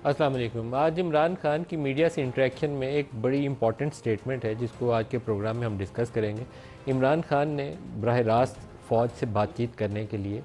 अस्सलाम वालेकुम। आज इमरान खान की मीडिया से इंटरेक्शन में एक बड़ी इंपॉर्टेंट स्टेटमेंट है जिसको आज के प्रोग्राम में हम डिस्कस करेंगे। इमरान खान ने बराह रास्त फ़ौज से बातचीत करने के लिए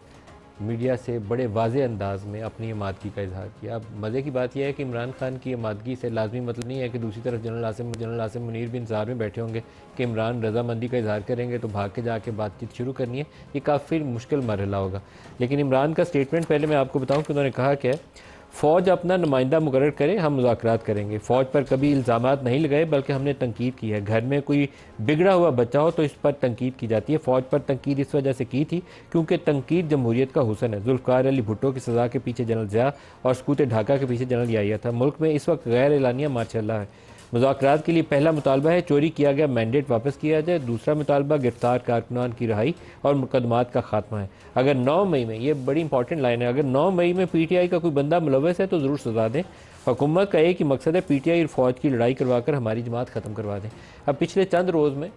मीडिया से बड़े वाज़े अंदाज में अपनी आमादगी का इजहार किया। अब मज़े की बात यह है कि इमरान खान की आमादगी से लाजमी मतलब नहीं है कि दूसरी तरफ जनरल आसिम मुनीर भी इंतज़ार में बैठे होंगे कि इमरान रजामंदी का इजहार करेंगे तो भाग के जाके बातचीत शुरू करनी है। ये काफ़ी मुश्किल मरहला होगा। लेकिन इमरान का स्टेटमेंट पहले मैं आपको बताऊँ कि उन्होंने कहा क्या है। फ़ौज अपना नुमाइंदा मुकर्रर करे, हम मुज़ाकरात करेंगे। फ़ौज पर कभी इल्ज़ामात नहीं लगाए बल्कि हमने तनकीद की है। घर में कोई बिगड़ा हुआ बच्चा हो तो इस पर तनकीद की जाती है। फ़ौज पर तनकीद इस वजह से की थी क्योंकि तनकीद जमहूरियत का हुसन है। जुल्फ़िकार अली भुट्टो की सज़ा के पीछे जनरल ज़िया और सकूत ढाका के पीछे जनरल याहिया था। मुल्क में इस वक्त गैर एलानिया मार्शल है। मुज़ाकरात के लिए पहला मुतालबा है चोरी किया गया मैंडेट वापस किया जाए। दूसरा मुतालबा गिरफ्तार कारकुनान की रहाई और मुकदमात का खात्मा है। अगर 9 मई में, ये बड़ी इंपॉर्टेंट लाइन है, अगर 9 मई में PTI का कोई बंदा मुलव्वस है तो ज़रूर सजा दें। हुकूमत का एक ही मकसद है PTI और फ़ौज की लड़ाई करवा कर हमारी जमात ख़त्म करवा दें। अब पिछले चंद रोज़ में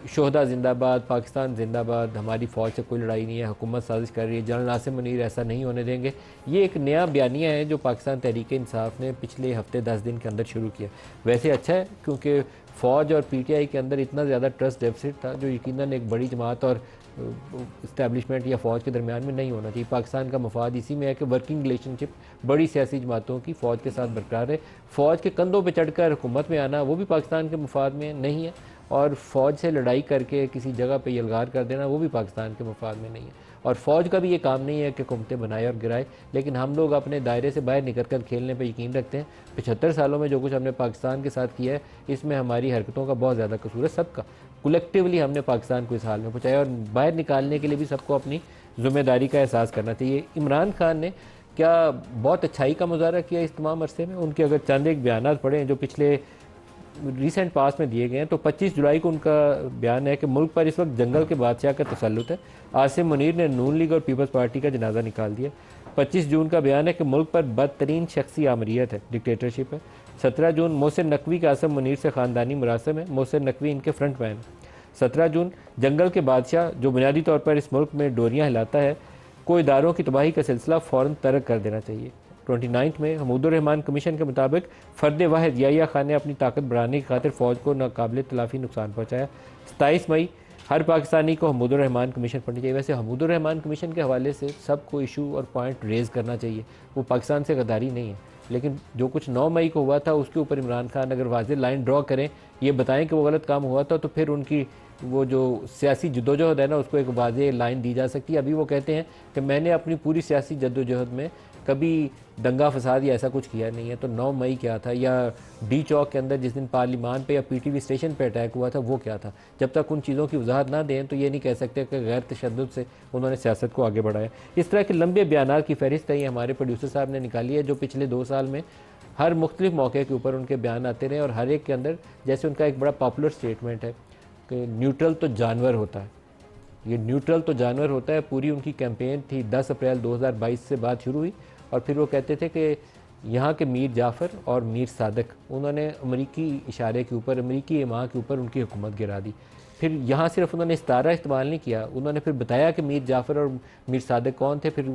शोहदा जिंदाबाद, पाकिस्तान जिंदाबाद, हमारी फ़ौज से कोई लड़ाई नहीं है, हुकूमत साजिश कर रही है, जनरल आसिम मुनीर ऐसा नहीं होने देंगे, ये एक नया बयानिया है जो पाकिस्तान तहरीक इंसाफ ने पिछले हफ्ते 10 दिन के अंदर शुरू किया। वैसे अच्छा है क्योंकि फ़ौज और PTI के अंदर इतना ज़्यादा ट्रस्ट डेफिसिट था जो यकीनन एक बड़ी जमात और इस्टेब्लिशमेंट या फ़ौज के दरमियान में नहीं होना चाहिए। पाकिस्तान का मफाद इसी में है कि वर्किंग रिलेशनशिप बड़ी सियासी जमातों की फ़ौज के साथ बरकरार है। फ़ौज के कंधों पर चढ़कर हुकूमत में आना वो भी पाकिस्तान के मफाद में नहीं है, और फ़ौज से लड़ाई करके किसी जगह पे यलगार कर देना वो भी पाकिस्तान के मफाद में नहीं है। और फ़ौज का भी ये काम नहीं है कि हुकूमतें बनाए और गिराए, लेकिन हम लोग अपने दायरे से बाहर निकल कर खेलने पर यकीन रखते हैं। 75 सालों में जो कुछ हमने पाकिस्तान के साथ किया है इसमें हमारी हरकतों का बहुत ज़्यादा कसूर है। सबका कलेक्टिवली हमने पाकिस्तान को इस हाल में पहुँचाया और बाहर निकालने के लिए भी सबको अपनी ज़िम्मेदारी का एहसास करना चाहिए। इमरान खान ने क्या बहुत अच्छाई का मुजाहरा किया इस तमाम अरसे में। उनके अगर चंद एक बयान पढ़ें जो पिछले रिसेंट पास में दिए गए हैं तो 25 जुलाई को उनका बयान है कि मुल्क पर इस वक्त जंगल के बादशाह का तसल्लुत है। आसिम मुनीर ने नून लीग और पीपल्स पार्टी का जनाजा निकाल दिया। 25 जून का बयान है कि मुल्क पर बदतरीन शख्सी आमरीत है, डिक्टेटरशिप है। 17 जून मोहसिन नकवी का आसिम मुनीर से ख़ानदानी मुरासम है, मोहसिन नकवी इनके फ्रंट मैन। 17 जून जंगल के बादशाह जो बुनियादी तौर पर इस मुल्क में डोरियाँ हिलाता है को इदारों की तबाही का सिलसिला फ़ौरन तर्क कर देना चाहिए। 29 में हमीदुर रहमान कमीशन के मुताबिक फ़र्द वाहिद याहिया खान ने अपनी ताकत बढ़ाने की खातिर फ़ौज को नाकाबिल तलाफ़ी नुकसान पहुँचाया। 27 मई हर पाकिस्तानी को हमीदुर रहमान कमीशन पढ़नी चाहिए। वैसे हमीदुर रहमान कमीशन के हवाले से सबको इशू और पॉइंट रेज़ करना चाहिए, वो पाकिस्तान से गद्दारी नहीं है। लेकिन जो कुछ 9 मई को हुआ था उसके ऊपर इमरान खान अगर वाज़ेह लाइन ड्रॉ करें, ये बताएं कि वो गलत काम हुआ था, तो फिर उनकी वो जो सियासी जद्दोजहद है ना उसको एक वाज़ेह लाइन दी जा सकती है। अभी वो कहते हैं कि मैंने अपनी पूरी सियासी जद्दोजहद में कभी दंगा फसाद या ऐसा कुछ किया नहीं है। तो 9 मई क्या था, या डी चौक के अंदर जिस दिन पार्लिमान पे या PTV स्टेशन पे अटैक हुआ था वो क्या था, जब तक उन चीज़ों की वजाहत ना दें तो ये नहीं कह सकते कि गैर तशद्दुद से उन्होंने सियासत को आगे बढ़ाया। इस तरह के लंबे बयानात की फहरिस्त है, ये हमारे प्रोड्यूसर साहब ने निकाली है जो पिछले 2 साल में हर मुख्तलिफ मौके के ऊपर उनके बयान आते रहे, और हर एक के अंदर जैसे उनका एक बड़ा पॉपुलर स्टेटमेंट है कि न्यूट्रल तो जानवर होता है। ये न्यूट्रल तो जानवर होता है पूरी उनकी कैंपेन थी। 10 अप्रैल 2022 से बात शुरू हुई और फिर वो कहते थे कि यहाँ के मीर जाफ़र और मीर सादक उन्होंने अमरीकी इशारे के ऊपर, अमरीकी इमाम के ऊपर उनकी हुकूमत गिरा दी। फिर यहाँ सिर्फ उन्होंने इस्तारा इस्तेमाल नहीं किया, उन्होंने फिर बताया कि मीर जाफ़र और मीर सादक कौन थे। फिर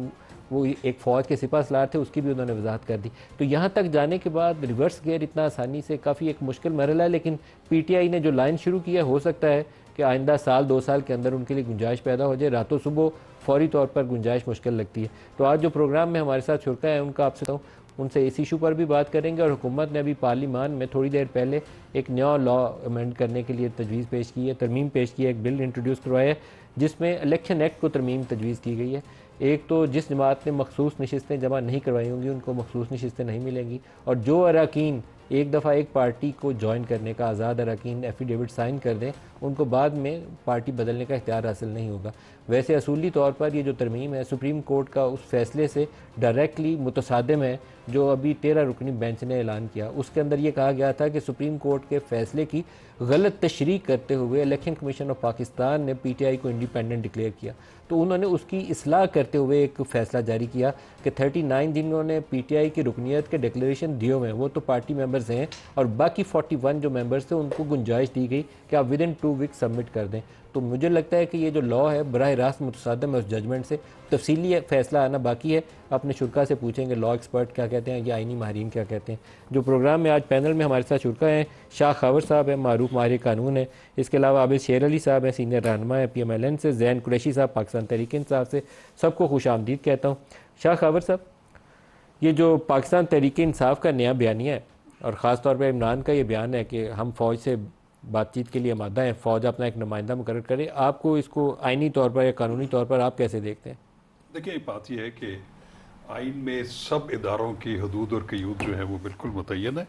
वो एक फ़ौज के सिपा सलार थे, उसकी भी उन्होंने वजाहत कर दी। तो यहाँ तक जाने के बाद रिवर्स गेयर इतना आसानी से काफ़ी एक मुश्किल मरहला है, लेकिन PTI ने जो लाइन शुरू की है हो सकता है कि आइंदा साल 2 साल के अंदर उनके लिए गुंजाइश पैदा हो जाए। रातों सुबह फौरी तौर पर गुंजाइश मुश्किल लगती है। तो आज जो प्रोग्राम में हमारे साथ शुरका है उनका आपसे कहूँ उनसे इस इशू पर भी बात करेंगे। और हुकूमत ने अभी पार्लियामान में थोड़ी देर पहले एक नया लॉ अमेंड करने के लिए तजवीज़ पेश की है, तरमीम पेश की है, एक बिल इंट्रोड्यूस करवाया है जिसमें इलेक्शन एक्ट को तरमीम तजवीज़ की गई है। एक तो जिस जमात ने मखसूस नशिस्तें जमा नहीं करवाई होंगी उनको मखसूस नशिस्तें नहीं मिलेंगी, और जो अरकान एक दफ़ा एक पार्टी को ज्वाइन करने का, आज़ाद अरकान एफिडेविट साइन कर दें, उनको बाद में पार्टी बदलने का इख्तियार हासिल नहीं होगा। वैसे असूली तौर पर ये जो तरमीम है सुप्रीम कोर्ट का उस फैसले से डायरेक्टली मुतसादिम है जो अभी 13 रुकनी बेंच ने ऐलान किया। उसके अंदर ये कहा गया था कि सुप्रीम कोर्ट के फैसले की गलत तशरीह करते हुए इलेक्शन कमीशन ऑफ पाकिस्तान ने PTI को इंडिपेंडेंट डिक्लेयर किया। तो उन्होंने उसकी इस्लाह करते हुए एक फ़ैसला जारी किया कि 39 जिन्होंने PTI की रुकनीत के डिक्लेरेशन दिए हुए हैं वो तो पार्टी मेंबर्स मेंबर्स हैं और बाकी 41 जो मेंबर्स थे उनको गुंजाइश दी गई कि आप विद इन 2 वीक सबमिट कर दें। तो मुझे लगता है कि ये जो लॉ है बराह रास्त मुतसादम है उस जजमेंट से। तफसीली फैसला आना बाकी है, अपने शुरा से पूछेंगे लॉ एक्सपर्ट क्या कहते हैं या आइनी माहिरीन क्या कहते हैं। जो प्रोग्राम में आज पैनल में हमारे साथ शुरा हैं, शाह खावर साहब हैं, मारूफ माहिर कानून है, इसके अलावा आबिद शेर अली साहब हैं, सीनियर रहनुमा है PMLN से, जैन कुरैशी साहब पाकिस्तान तहरीक इंसाफ से। सबको खुश आमदीद कहता हूँ। शाह खावर साहब, ये जो पाकिस्तान तहरीक इंसाफ का नया बयानिया है और ख़ास तौर पर इमरान का ये बयान है कि हम फ़ौज से बातचीत के लिए आमादा हैं, फ़ौज अपना एक नुमाइंदा मुकर्रर करे, आपको इसको आइनी तौर पर या कानूनी तौर पर आप कैसे देखते हैं? देखिए, बात यह है कि आइन में सब इदारों की हदूद और क़यूद जो है वो बिल्कुल मुतय्यन है।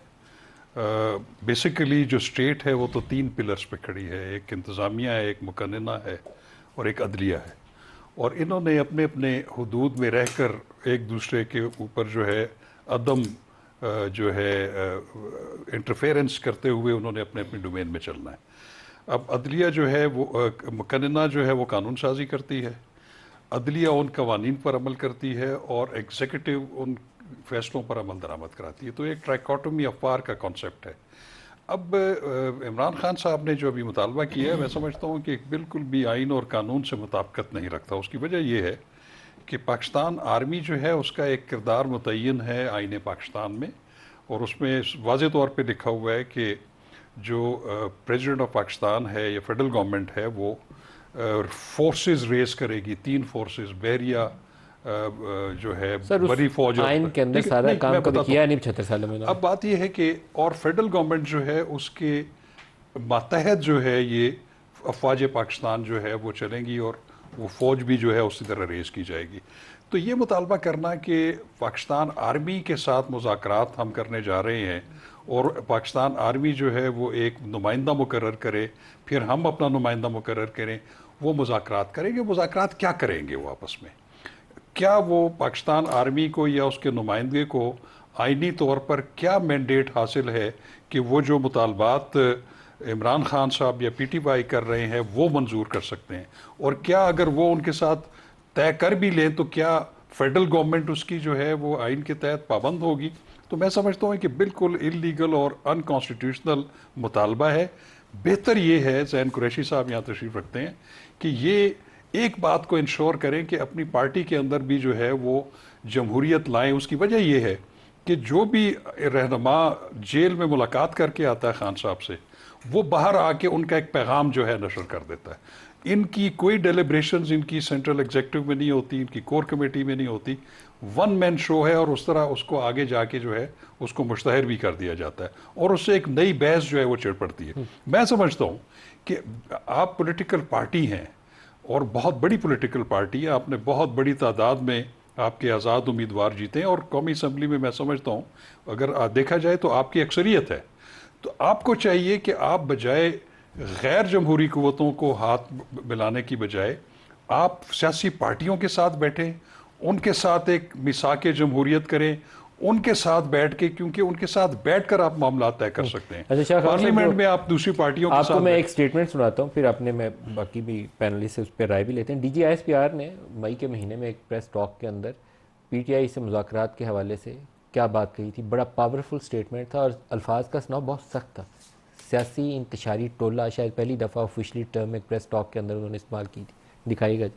बेसिकली जो स्टेट है वो तो 3 पिलर्स पे खड़ी है, एक इंतज़ामिया है, एक मुकन्नना है और एक अदलिया है। और इन्होंने अपने अपने हदूद में रहकर एक दूसरे के ऊपर जो है अदम जो है इंटरफेरेंस करते हुए उन्होंने अपने अपने डोमेन में चलना है। अब अदलिया जो है वो मुकन्नना जो है वो कानून साजी करती है, अदलिया उन कवानीन पर अमल करती है और एग्जीक्यूटिव उन फैसलों पर अमल दरामद कराती है। तो एक ट्राइकोटोमी ऑफ पावर का कॉन्सेप्ट है। अब इमरान खान साहब ने जो अभी मुतालबा किया है, मैं समझता हूँ कि बिल्कुल भी आइन और कानून से मुताबिकत नहीं रखता। उसकी वजह यह है कि पाकिस्तान आर्मी जो है उसका एक किरदार मुतय्यन है आइन पाकिस्तान में, और उसमें वाज़े तौर पे लिखा हुआ है कि जो प्रेसिडेंट ऑफ पाकिस्तान है या फेडरल गवर्नमेंट है वो फोर्सेस रेस करेगी, 3 फोर्सेस, बहरिया जो है बड़ी फौज, आइन के अंदर सारा काम कभी किया नहीं 76 सालों में। अब बात यह है कि और फेडरल गवर्नमेंट जो है उसके मातहत जो है ये अफवाज पाकिस्तान जो है वो चलेंगी और वो फ़ौज भी जो है उसी तरह रेस की जाएगी। तो ये मुतालबा करना कि पाकिस्तान आर्मी के साथ मुज़ाकरात हम करने जा रहे हैं और पाकिस्तान आर्मी जो है वो एक नुमाइंदा मुकर्रर करे, फिर हम अपना नुमाइंदा मुकर्रर करें, वो मुज़ाकरात करेंगे। मुज़ाकरात क्या करेंगे वो आपस में? क्या वो पाकिस्तान आर्मी को या उसके नुमाइंदे को आइनी तौर पर क्या मैंडेट हासिल है कि वो जो मुतालबात इमरान खान साहब या PTI कर रहे हैं वो मंजूर कर सकते हैं? और क्या अगर वो उनके साथ तय कर भी लें तो क्या फेडरल गवर्नमेंट उसकी जो है वो आइन के तहत पाबंद होगी? तो मैं समझता हूँ कि बिल्कुल इलीगल और अनकॉन्स्टिट्यूशनल मुतालबा है। बेहतर ये है, जैन कुरैशी साहब यहाँ तशरीफ़ रखते हैं, कि ये एक बात को इंश्योर करें कि अपनी पार्टी के अंदर भी जो है वो जमहूरियत लाएं। उसकी वजह यह है कि जो भी रहनुमा जेल में मुलाकात करके आता है खान साहब से, वो बाहर आके उनका एक पैगाम जो है नशर कर देता है। इनकी कोई डेलिब्रेशंस इनकी सेंट्रल एग्जीक्यूटिव में नहीं होती, इनकी कोर कमेटी में नहीं होती, 1 मैन शो है और उस तरह उसको आगे जाके जो है उसको मुश्तहर भी कर दिया जाता है और उससे एक नई बहस जो है वो छिड़ पड़ती है। मैं समझता हूँ कि आप पॉलिटिकल पार्टी हैं और बहुत बड़ी पॉलिटिकल पार्टी है, आपने बहुत बड़ी तादाद में आपके आज़ाद उम्मीदवार जीते हैं और कौमी असम्बली में मैं समझता हूँ अगर देखा जाए तो आपकी अक्सरियत है। तो आपको चाहिए कि आप बजाय गैर जमहूरी क़ुव्वतों को हाथ मिलाने की बजाय आप सियासी पार्टियों के साथ बैठें, उनके साथ एक मिसाक जमहूरियत करें, उनके साथ बैठ के, क्योंकि उनके साथ बैठकर आप मामला तय कर सकते हैं। अच्छा, पार्लियामेंट में आप दूसरी पार्टियों के साथ। आपको मैं एक स्टेटमेंट सुनाता हूँ, फिर अपने मैं बाकी भी पैनलिस्ट से उस पर राय भी लेते हैं। DG ISPR ने मई के महीने में एक प्रेस टॉक के अंदर PTI से मुज़ाकरात के हवाले से क्या बात कही थी। बड़ा पावरफुल स्टेटमेंट था और अल्फाज का चुनाव बहुत सख्त था। सियासी इंतशारी टोला, शायद पहली दफ़ा ऑफिशियली टर्म एक प्रेस टॉक के अंदर उन्होंने इस्तेमाल की थी। दिखाइएगा।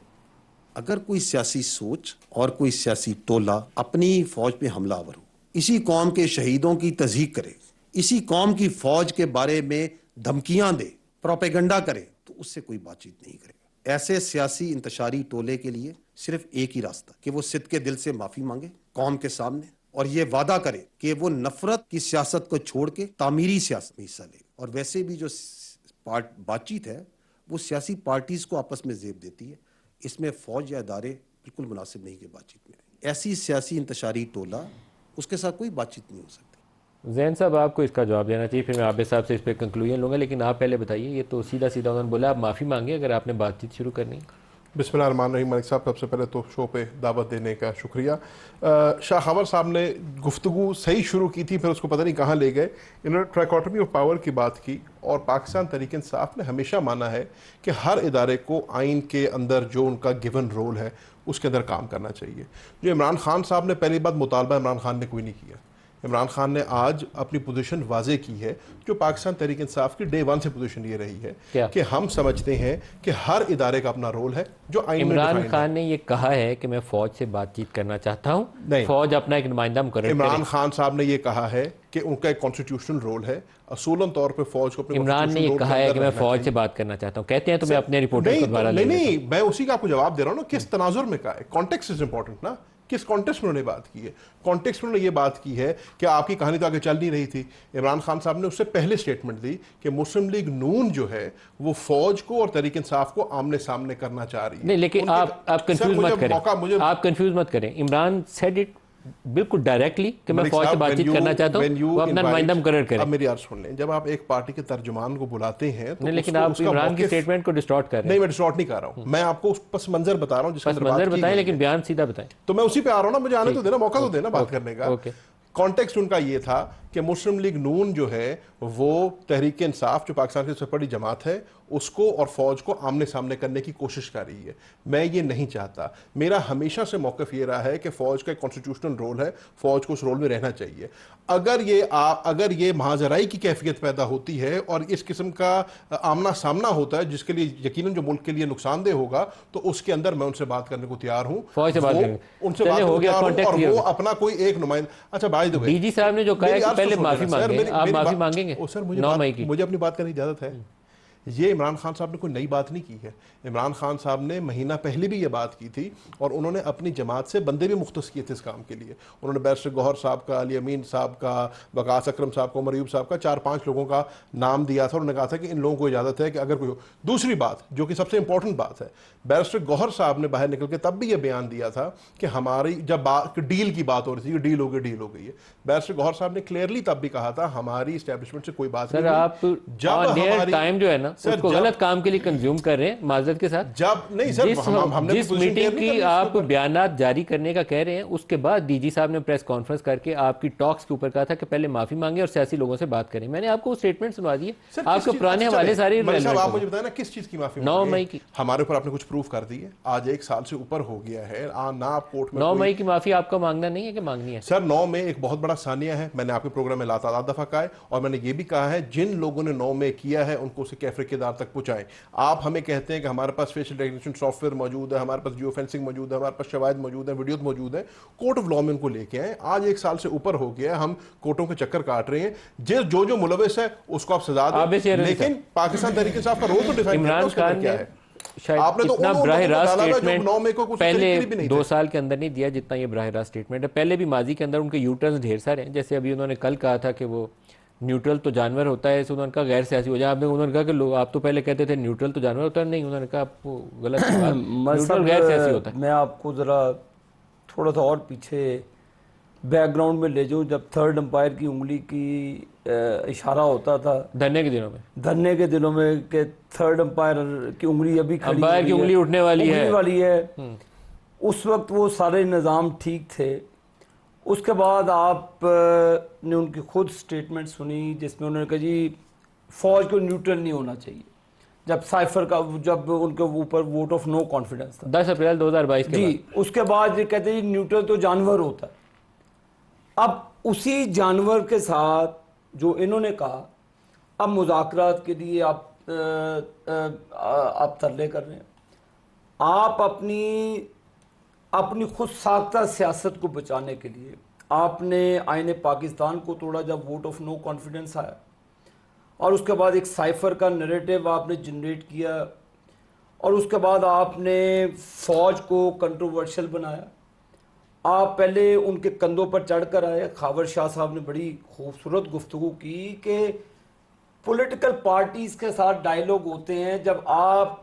अगर कोई सियासी सोच और कोई सियासी टोला अपनी फौज पे हमलावर हो, इसी कौम के शहीदों की तज़हीक करे, इसी कौम की फौज के बारे में धमकियां दे, प्रोपेगेंडा करे, तो उससे कोई बातचीत नहीं करेगा। ऐसे सियासी इंतशारी टोले के लिए सिर्फ एक ही रास्ता कि वो सिद्ध के दिल से माफी मांगे कौम के सामने और ये वादा करे कि वो नफरत की सियासत को छोड़ के तामीरी सियासत में हिस्सा ले। और वैसे भी जो बातचीत है वो सियासी पार्टीज को आपस में जेब देती है, इसमें फौज या इदारे बिल्कुल मुनासिब नहीं कि बातचीत में। ऐसी सियासी इंतशारी टोला, उसके साथ कोई बातचीत नहीं हो सकती। जैन साहब, आपको इसका जवाब देना चाहिए, फिर मैं आबिद साहब से इस पर कंक्लूजन लूँगा, लेकिन आप पहले बताइए। ये तो सीधा सीधा उन्होंने बोला आप माफ़ी मांगे अगर आपने बातचीत शुरू करनी। बिस्मिल्लाहिर्रहमानिर्रहीम। मलिक साहब, सबसे पहले तो शो पे दावत देने का शुक्रिया। शाह खावर साहब ने गुफ्तगू सही शुरू की थी, फिर उसको पता नहीं कहाँ ले गए। इन्होंने ट्राइकोटमी ऑफ पावर की बात की और पाकिस्तान तहरीक इंसाफ ने हमेशा माना है कि हर इदारे को आइन के अंदर जो उनका गिवन रोल है उसके अंदर काम करना चाहिए। जो इमरान खान साहब ने पहली बात, मुतालबा इमरान खान ने कोई नहीं किया। इमरान खान ने आज अपनी पोजीशन वाजे की है, जो पाकिस्तान तहरीक इंसाफ की डे 1 से पोजीशन ये रही है क्या? कि हम समझते हैं कि हर इदारे का अपना रोल है जो आइन में इमरान डिफाइंड खान ने ये कहा है कि मैं फौज से बातचीत करना चाहता हूँ, नहीं। फौज अपना एक नुमाइंदा मुकर्रर इमरान करे। खान साहब ने ये कहा है कि उनका एक कॉन्स्टिट्यूशनल रोल है, असूलन तौर पे फौज को अपने इमरान ने ये constitutional कहा role के है अंदर कि मैं रहना फौज चाहिए। से बात करना चाहता हूँ, कहते हैं तो मैं अपने रिपोर्टर नहीं को दोबारा ले नहीं लेता हूँ। नहीं, मैं उसी का आपको जवाब दे रहा हूँ ना, किस तनाजुर में का है। कॉन्टेक्स्ट इज इंपॉर्टेंट ना, किस कॉन्टेक्स्ट में उन्होंने बात की है। कॉन्टेक्स्ट में उन्होंने ये बात की है कि आपकी कहानी तो आगे चल नहीं रही थी। इमरान खान साहब ने उससे पहले स्टेटमेंट दी कि मुस्लिम लीग नून जो है वो फौज को और तहरीक इंसाफ को आमने सामने करना चाह रही है। नहीं, लेकिन आप कंफ्यूज मत करें, आप कंफ्यूज मत करें। इमरान सेड इट बिल्कुल डायरेक्टली कि मैं फौज से बातचीत करना चाहता हूँ, वो अपना नुमाइंदा मुकर्रर करें। अब मेरी बात सुन लें, जब आप एक पार्टी के तर्जुमान को बुलाते हैं तो नहीं, लेकिन आप इमरान की स्टेटमेंट को डिस्टॉर्ट कर रहे हैं। नहीं, मैं डिस्टॉर्ट नहीं कर रहा हूं, मैं आपको उस पस मंजर बता रहा हूं जिसके बस अंदर बात मंजर की बताएं, गई लेकिन है। बयान सीधा बताएं। तो मैं उसी पे आ रहा हूं ना, मुझे आने तो देना, मौका तो देना बात करने का। ओके। कॉन्टेक्स्ट उनका ये था कि मुस्लिम लीग नून जो है वो तहरीक इंसाफ जो पाकिस्तान की सबसे बड़ी जमात है उसको और फौज को आमने सामने करने की कोशिश कर रही है। मैं ये नहीं चाहता। मेरा हमेशा से मौक़िफ़ ये रहा है कि फौज का एक कॉन्स्टिट्यूशनल रोल है, फौज को उस रोल में रहना चाहिए। अगर ये महाजराई की कैफियत पैदा होती है और इस किस्म का आमना सामना होता है जिसके लिए यकीनन जो मुल्क के लिए नुकसानदेह होगा, तो उसके अंदर मैं उनसे बात करने को तैयार हूँ, फौज से बात करेंगे। उनसे चलिए, बात हो करने को गया, तैयार हूं, कॉन्टेक्ट और क्लियर वो हो अपना कोई एक नुमाइंदा। अच्छा, बाय द वे, डीजी साहब ने जो कहा है कि पहले माफी मांगे, आप माफी मांगेंगे सर 9 मई की। मुझे अपनी बात करने की इजाजत है। ये इमरान खान साहब ने कोई नई बात नहीं की है। इमरान खान साहब ने महीना पहले भी ये बात की थी और उन्होंने अपनी जमात से बंदे भी मुख्तस किए थे इस काम के लिए। उन्होंने बैरिस्टर गौहर साहब का, अली अमीन साहब का, वकास अकरम साहब का, उमर अयूब साहब का 4-5 लोगों का नाम दिया था। उन्होंने कहा था कि इन लोगों को इजाज़त है कि अगर कोई हो। दूसरी बात जो कि सबसे इंपॉर्टेंट बात है, बैरिस्टर गौहर साहब ने बाहर निकल के तब भी ये बयान दिया था कि हमारी जब डील की बात हो रही थी, डील हो गई है। बैरिस्टर गौहर साहब ने क्लियरली तब भी कहा था हमारी इस्टेब्लिशमेंट से कोई बात सर, नहीं हुई। आप जब टाइम जो है ना सर, उसको गलत काम के लिए कंज्यूम कर रहे हैं, माजरत के साथ। जब नहीं सर, हमने जिस मीटिंग की आप बयानात जारी करने का कह रहे हैं, उसके बाद डीजी साहब ने प्रेस कॉन्फ्रेंस करके आपकी टॉक्स के ऊपर कहा था कि पहले माफी मांगे और सियासी लोगों से बात करें। मैंने आपको स्टेटमेट सुनवा दी है, आपके पुराने हवाले सारे आप मुझे बताएं ना किस चीज की माफी 9 मई की। हमारे ऊपर आपने कुछ प्रूफ कर दी है, आज 1 साल से ऊपर हो गया है ना, आप कोर्ट में 9 मई की माफी आपका मांगना नहीं है कि मांगनी है? सर 9 में एक बहुत बड़ा सानिया है, मैंने आपके प्रोग्राम में लातादाद दफा कहा है और मैंने ये भी कहा है जिन लोगों ने 9 में किया है उनको उसे कैफरे केदार तक पहुंचाएं। आप हमें कहते हैं कि हमारे पास फेशियल रिकग्निशन सॉफ्टवेयर मौजूद है, हमारे पास जियो फेंसिंग मौजूद है, हमारे पास शवाहिद मौजूद है, वीडियोस मौजूद है, कोर्ट ऑफ लॉ में उनको लेके आए। आज 1 साल से ऊपर हो गया है, हम कोर्टों के चक्कर काट रहे हैं। जो मुलविस है उसको आप सजा दें, लेकिन पाकिस्तान तहरीक इंसाफ का रोल तो डिफाइन इमरान खान क्या है। शायद आपने तो इतना बराह रास्त स्टेटमेंट पहले नहीं 2 साल के अंदर नहीं दिया जितना ये बराह रास्त स्टेटमेंट है। पहले भी माजी के अंदर उनके यूटर्न्स ढेर सारे हैं। जैसे अभी उन्होंने कल कहा था कि वो न्यूट्रल तो जानवर होता है, उन्होंने कहा गैर सियासी हो जाए। आपने उन्होंने कहा कि लोग आप तो पहले कहते थे न्यूट्रल तो जानवर होता है, नहीं, उन्होंने कहा आपको गलत न्यूट्रल गैर सियासी होता है। मैं आपको ज़रा थोड़ा सा और पीछे बैकग्राउंड में ले जाऊँ। जब थर्ड अंपायर की उंगली की इशारा होता था धरने के दिनों में कि थर्ड अंपायर की उंगली अभी खड़ी, अंपायर की उंगली उठने वाली है, उस वक्त वो सारे निज़ाम ठीक थे। उसके बाद आप ने उनकी खुद स्टेटमेंट सुनी जिसमें उन्होंने कहा जी फौज को न्यूट्रल नहीं होना चाहिए। जब उनके ऊपर वोट ऑफ नो कॉन्फिडेंस था 10 अप्रैल 2022 के जी, उसके बाद ये कहते हैं न्यूट्रल तो जानवर होता है। अब उसी जानवर के साथ जो इन्होंने कहा, अब मुज़ाकरात के लिए आप तरले कर रहे हैं। आप अपनी खुद साख्ता सियासत को बचाने के लिए आपने आईने पाकिस्तान को तोड़ा जब वोट ऑफ नो कॉन्फिडेंस आया, और उसके बाद एक साइफर का नैरेटिव आपने जनरेट किया, और उसके बाद आपने फ़ौज को कंट्रोवर्शियल बनाया। आप पहले उनके कंधों पर चढ़कर आए। खावर शाह साहब ने बड़ी खूबसूरत गुफ्तगू की कि पॉलिटिकल पार्टीज़ के साथ डायलॉग होते हैं जब आप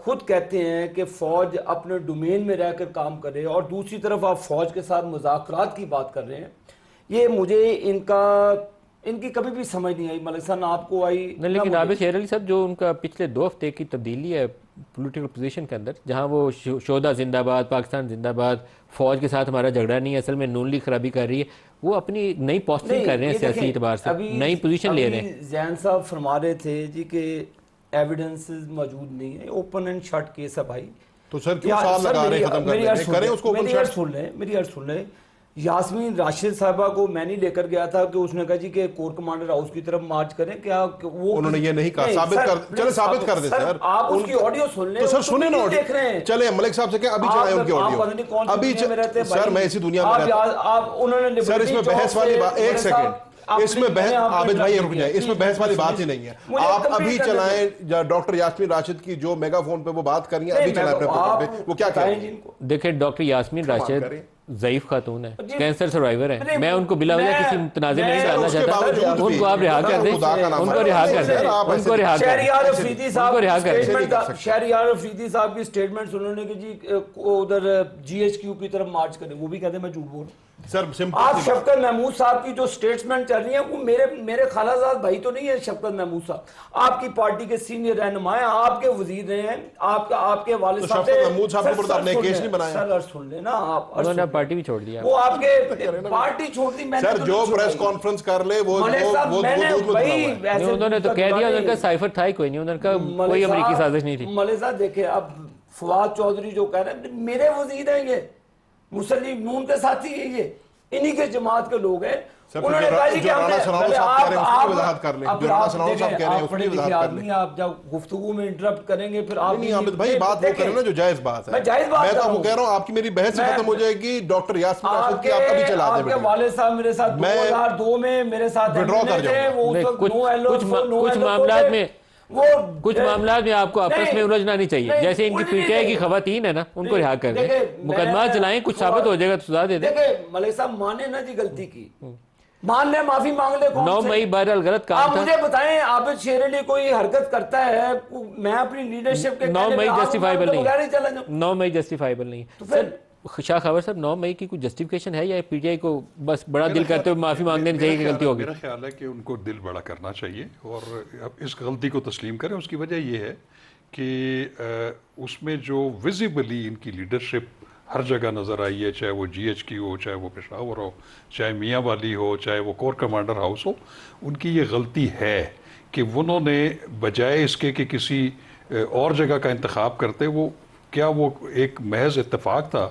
खुद कहते हैं कि फ़ौज अपने डोमेन में रहकर काम करे और दूसरी तरफ आप फ़ौज के साथ मुज़ाकरात की बात कर रहे हैं। ये मुझे इनकी कभी भी समझ नहीं आई। मलिक साहब आपको आई नहीं, लेकिन आबिद शेर अली साहब जो उनका पिछले 2 हफ्ते की तब्दीली है पॉलिटिकल पोजीशन के अंदर, जहां वो शोधा जिंदाबाद, पाकिस्तान जिंदाबाद, फौज के साथ हमारा झगड़ा नहीं है, असल में नून लीग खराबी कर रही है, वो अपनी नई पोस्टिंग कर रहे हैं, सियासी एतबार से नई पोजीशन ले रहे हैं। जैन साहब फरमा रहे थे जी कि एविडेंसेस मौजूद नहीं है, ओपन एंड शट केस है भाई। तो सर क्यों साल लगा रहे हैं खत्म करने में? करें उसको ओपन शट। मेरी अर्ज सुन लें। यास्मीन राशिद साहबा को मैं नहीं लेकर गया था कि उसने कहा जी कि कोर कमांडर हाउस की तरफ मार्च करें, क्या वो उन्होंने ये नहीं कहा। नहीं, साबित सर, कर, प्लीज चले साबित कर दे सर। आप उसकी ऑडियो सुन लें। तो सर उसको सुने ना क्यों ऑडियो, देख रहे हैं? चले मलिक साहब से क्या अभी चलाए उनकी ऑडियो अभी सर मैं इसी दुनिया में आप उन्होंने सर इसमें बहस वाली बात, एक सेकंड, इसमें बहस, आबिद भाई रुक जाए, इसमें बहस वाली बात ही नहीं है। आप अभी चलाएं डॉक्टर यास्मीन राशिद की जो मेगाफोन पे वो बात करनी है, अभी चलाएं अपने प्रोग्राम पे, वो क्या कह रहे हैं। देखिए डॉक्टर यास्मीन राशिद ज़ईफ खातून है, कैंसर सर्वाइवर है, मैं उनको बिला वजह किसी तनाज़े में नहीं डालना चाहता, उनको आप रिहा कर दें, उनको रिहा कर दें, उनको रिहा कर दें, शहरियार अफरीदी साहब रिहा कर दें। शहरियार अफरीदी साहब की स्टेटमेंट सुनने के जी उधर जीएचक्यू की तरफ मार्च करें, वो भी कहते हैं मैं झूठ बोल रहा हूं। सर आप शफकत महमूद साहब की जो स्टेटमेंट चल रही है वो मेरे खालाजाद भाई तो नहीं है। शफकत महमूद साहब आपकी पार्टी के सीनियर रहनुमा हैं, आपके वजीर रहे हैं, आपके वालिद साहब शफकत महमूद साहब के ऊपर आपने केस नहीं बनाया। सर सुन लेना आप, उन्होंने पार्टी भी छोड़ दिया, वो आपके पार्टी छोड़ दी। मैंने सर जो प्रेस कॉन्फ्रेंस कर ले वो उन्होंने तो कह दिया, उनका साइफर था ही कोई नहीं, उनका कोई अमेरिकी साजिश नहीं थी। मलिक साहब देखिए, अब फवाद चौधरी जो कह रहे हैं मेरे वजीर हैं, ये मुस्लिम नून के साथी है, ये इन्हीं के जमात के लोग हैं। उन्होंने कहा कि आप जब गुफ्तगू में इंटरप्ट करेंगे फिर आप भाई बात वो करें ना जो जायज बात है। मैं जायज बात मैं तो कह रहा हूं आपकी मेरी बहस खत्म हो जाएगी। डॉक्टर यास्मीन राशिद की आप अभी चला दें। आपके वालिद साहब मेरे साथ 2002 में मेरे साथ विड्रॉ कर जाओ। कुछ मामलात में कुछ मामला में आपको आपस में उलझना नहीं चाहिए। जैसे इनकी पीटीआई की खवातीन है ना, उनको रिहा कर दें, मुकदमा चलाएं, कुछ साबित हो जाएगा तो सजा दे दें। मलिक साहब माने ना जी गलती की, मान ले, माफी मांग ले। 9 मई बहरहाल गलत काम था। मुझे बताएं आबिद शेर अली कोई हरकत करता है, मैं अपनी लीडरशिप के 9 मई जस्टिफाइबल नहीं, 9 मई जस्टिफाइबल नहीं। सर शाह खबर साहब 9 मई की कोई जस्टिफिकेशन है या पीटीआई को बस बड़ा दिल करते हुए माफी मांग देनी चाहिए कि गलती होगी? मेरा ख्याल है कि उनको दिल बड़ा करना चाहिए और अब इस गलती को तस्लीम करें। उसकी वजह यह है कि उसमें जो विजिबली इनकी लीडरशिप हर जगह नज़र आई है, चाहे वो जीएचक्यू हो, चाहे वो पेशावर हो, चाहे मियाँ वाली हो, चाहे वो कोर कमांडर हाउस हो, उनकी ये गलती है कि उन्होंने बजाय इसके कि किसी और जगह का इंतखाब करते, वो एक महज इत्तेफाक था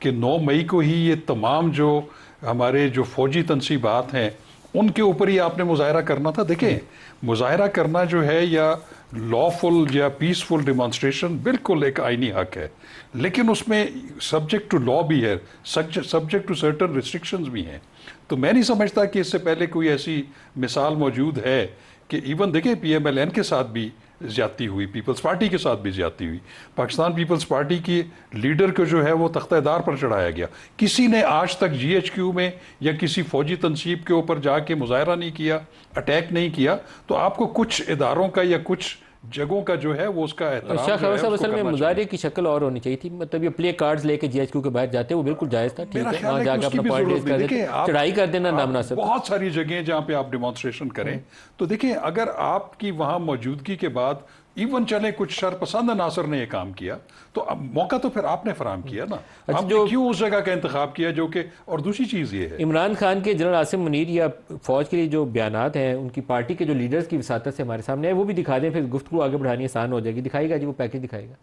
कि 9 मई को ही ये तमाम जो हमारे जो फौजी तनसीबात हैं उनके ऊपर ही आपने मुजाहरा करना था। देखें, मुजाहरा करना जो है या लॉफुल या पीसफुल डिमॉन्स्ट्रेशन बिल्कुल एक आईनी हक है, लेकिन उसमें सब्जेक्ट टू लॉ भी है, सब्जेक्ट टू सर्टन रिस्ट्रिक्शंस भी हैं। तो मैं नहीं समझता कि इससे पहले कोई ऐसी मिसाल मौजूद है कि इवन देखें PMLN के साथ भी ज्यादती हुई, पीपल्स पार्टी के साथ भी ज्यादती हुई, पाकिस्तान पीपल्स पार्टी की लीडर को जो है वो तख्तेदार पर चढ़ाया गया। किसी ने आज तक GHQ में या किसी फौजी तनसीब के ऊपर जाके मुजाहरा नहीं किया, अटैक नहीं किया। तो आपको कुछ इदारों का या कुछ जगहों का जो है वो उसका एहतराम शाह खबर साहब असल में मुजाहरे की शक्ल और होनी चाहिए थी, मतलब ये प्ले कार्ड्स लेके GHQ के बाहर जाते वो बिल्कुल जायज था, ठीक है, वहाँ जाकर अपना पॉइंट रेज कर देते, चढ़ाई कर देना नामुनासिब। बहुत सारी जगह जहाँ पे आप डिमॉन्स्ट्रेशन करें तो देखिए, अगर आपकी वहाँ मौजूदगी के बाद इवन चले कुछ शरपसंद नासर ने यह काम किया तो अब मौका तो फिर आपने फराम किया ना। अच्छा, आपने क्यों उस जगह का इंतखाब किया जो कि, और दूसरी चीज़ ये है इमरान खान के जनरल आसिम मुनीर या फौज के लिए जो बयानात हैं उनकी पार्टी के जो लीडर्स की विसातत से हमारे सामने है, वो भी दिखा दें, फिर गुफ्तगू आगे बढ़ानी आसान हो जाएगी। दिखाएगा जी, वो पैकेज दिखाएगा।